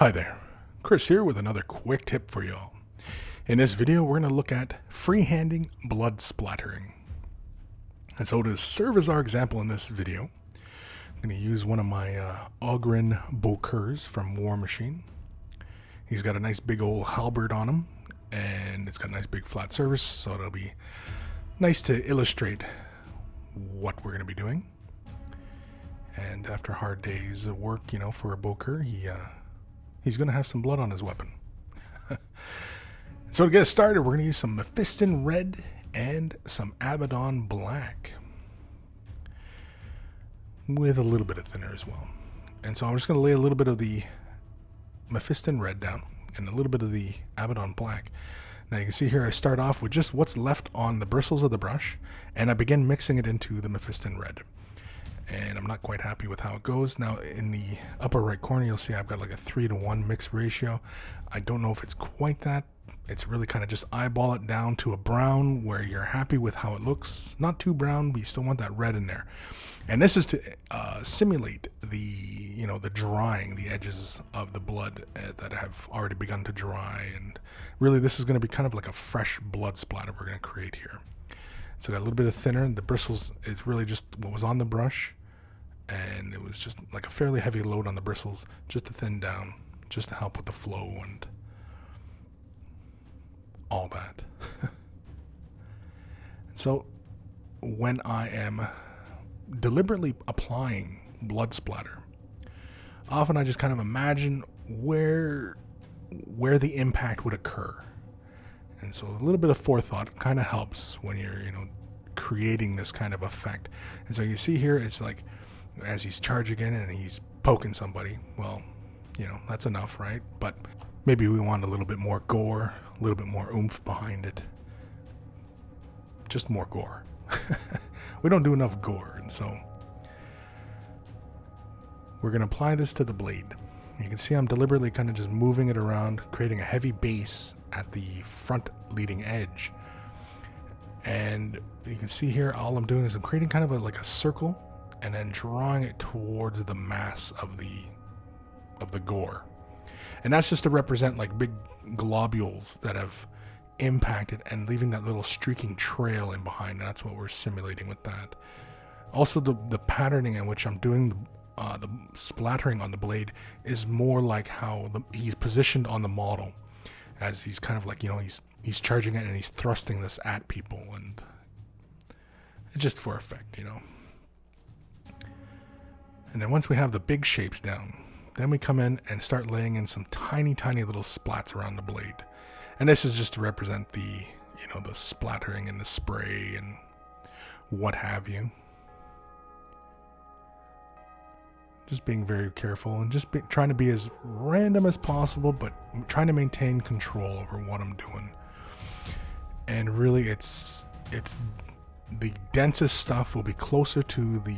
Hi there, Chris here with another quick tip for y'all. In this video, we're going to look at freehanding blood splattering. And so to serve as our example in this video, I'm going to use one of my Ogren Bokers from War Machine. He's got a nice big old halberd on him, and it's got a nice big flat surface, so it'll be nice to illustrate what we're going to be doing. And after hard days of work, for a Boker, he's going to have some blood on his weapon. So to get us started, we're going to use some Mephiston Red and some Abaddon Black with a little bit of thinner as well. And so I'm just going to lay a little bit of the Mephiston Red down and a little bit of the Abaddon Black. Now you can see here I start off with just what's left on the bristles of the brush, and I begin mixing it into the Mephiston Red. And I'm not quite happy with how it goes. Now in the upper right corner, you'll see I've got like a 3-to-1 mix ratio. I don't know if it's quite that. It's really kind of just eyeball it down to a brown where you're happy with how it looks. Not too brown, but you still want that red in there. And this is to simulate the drying, the edges of the blood that have already begun to dry. And really this is going to be kind of like a fresh blood splatter we're going to create here. So I got a little bit of thinner. The bristles is really just what was on the brush. And it was just like a fairly heavy load on the bristles, just to thin down, just to help with the flow and all that. So when I am deliberately applying blood splatter, often I just kind of imagine where the impact would occur. And so a little bit of forethought kind of helps when you're, creating this kind of effect. And so you see here, it's like, as he's charging in and he's poking somebody, well, that's enough, right? But maybe we want a little bit more gore, a little bit more oomph behind it. Just more gore. We don't do enough gore, and so we're going to apply this to the blade. You can see I'm deliberately kind of just moving it around, creating a heavy base at the front leading edge. And you can see here, all I'm doing is I'm creating kind of like a circle and then drawing it towards the mass of the gore. And that's just to represent like big globules that have impacted and leaving that little streaking trail in behind. That's what we're simulating with that. Also the patterning in which I'm doing the splattering on the blade is more like how he's positioned on the model, as he's kind of like, he's charging it and he's thrusting this at people, and it's just for effect, And then once we have the big shapes down, then we come in and start laying in some tiny, tiny little splats around the blade. And this is just to represent the, the splattering and the spray and what have you. Just being very careful and just trying to be as random as possible, but trying to maintain control over what I'm doing. And really it's the densest stuff will be closer to the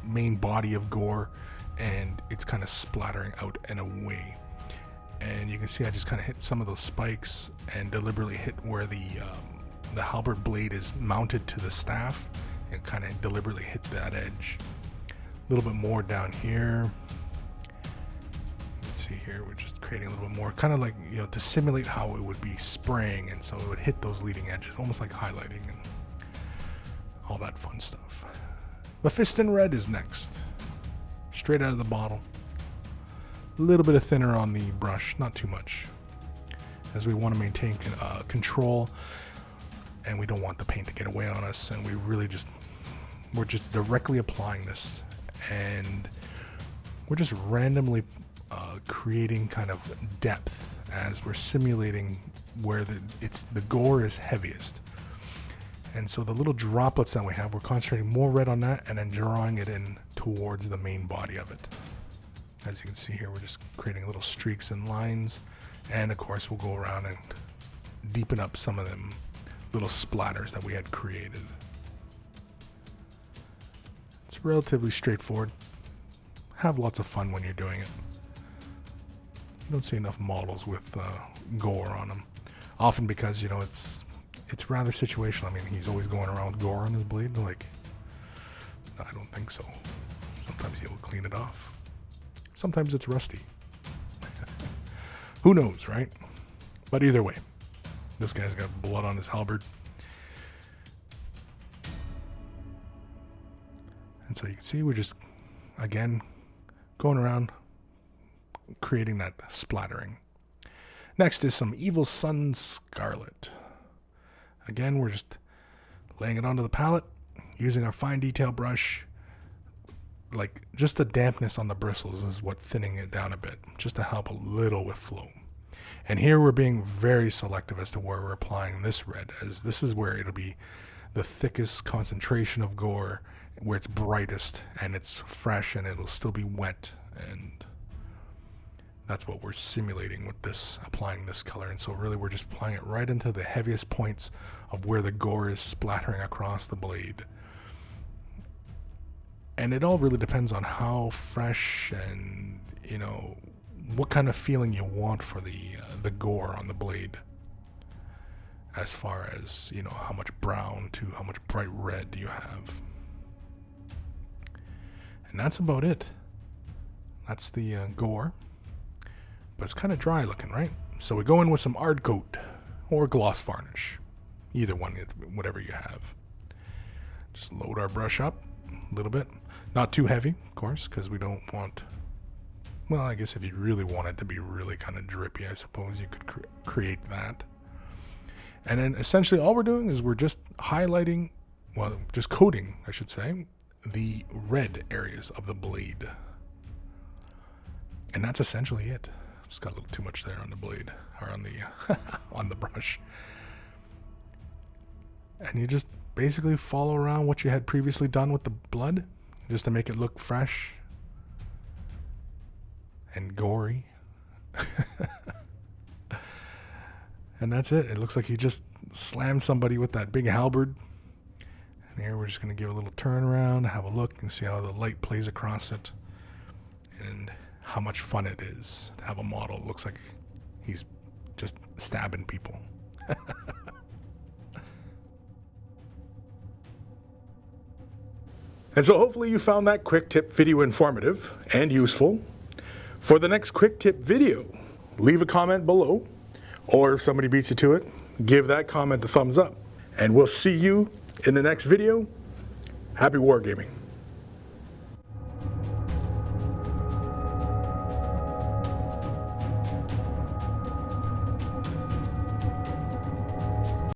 main body of gore, and it's kind of splattering out and away. And you can see I just kind of hit some of those spikes and deliberately hit where the halberd blade is mounted to the staff, and kind of deliberately hit that edge. A little bit more down here. You can see here we're just creating a little bit more, kind of like, to simulate how it would be spraying, and so it would hit those leading edges, almost like highlighting and all that fun stuff. Mephiston Red is next. Straight out of the bottle. A little bit of thinner on the brush, not too much, as we want to maintain control, and we don't want the paint to get away on us, and we're just directly applying this, and we're just randomly creating kind of depth as we're simulating where the gore is heaviest. And so the little droplets that we have, we're concentrating more red on that and then drawing it in towards the main body of it. As you can see here, we're just creating little streaks and lines, and of course we'll go around and deepen up some of them little splatters that we had created. It's relatively straightforward. Have lots of fun when you're doing it. You don't see enough models with gore on them, often because it's rather situational. I mean, he's always going around with gore on his blade. Like, I don't think so. Sometimes he'll clean it off. Sometimes it's rusty. Who knows, right? But either way, this guy's got blood on his halberd. And so you can see we're just, again, going around creating that splattering. Next is some Evil Sun Scarlet. Again, we're just laying it onto the palette, using our fine detail brush. Like, just the dampness on the bristles is what thinning it down a bit, just to help a little with flow. And here we're being very selective as to where we're applying this red, as this is where it'll be the thickest concentration of gore, where it's brightest and it's fresh and it'll still be wet, and that's what we're simulating with this, applying this color. And so really we're just applying it right into the heaviest points of where the gore is splattering across the blade. And it all really depends on how fresh and, you know, what kind of feeling you want for the gore on the blade, as far as, you know, how much brown to how much bright red you have. And that's about it. That's the gore. But it's kind of dry looking, right? So we go in with some Ard Coat or gloss varnish. Either one, whatever you have. Just load our brush up a little bit. Not too heavy, of course, because we don't want... Well, I guess if you really want it to be really kind of drippy, I suppose you could create that. And then essentially all we're doing is we're just highlighting, well, just coating, I should say, the red areas of the blade. And that's essentially it. Just got a little too much there on the blade, or on the on the brush. And you just basically follow around what you had previously done with the blood, just to make it look fresh and gory. And that's it. It looks like he just slammed somebody with that big halberd. And here we're just going to give a little turn around, have a look, and see how the light plays across it. And how much fun it is to have a model that looks like he's just stabbing people. And so hopefully you found that quick tip video informative and useful. For the next quick tip video, leave a comment below, or if somebody beats you to it, give that comment a thumbs up. And we'll see you in the next video. Happy wargaming.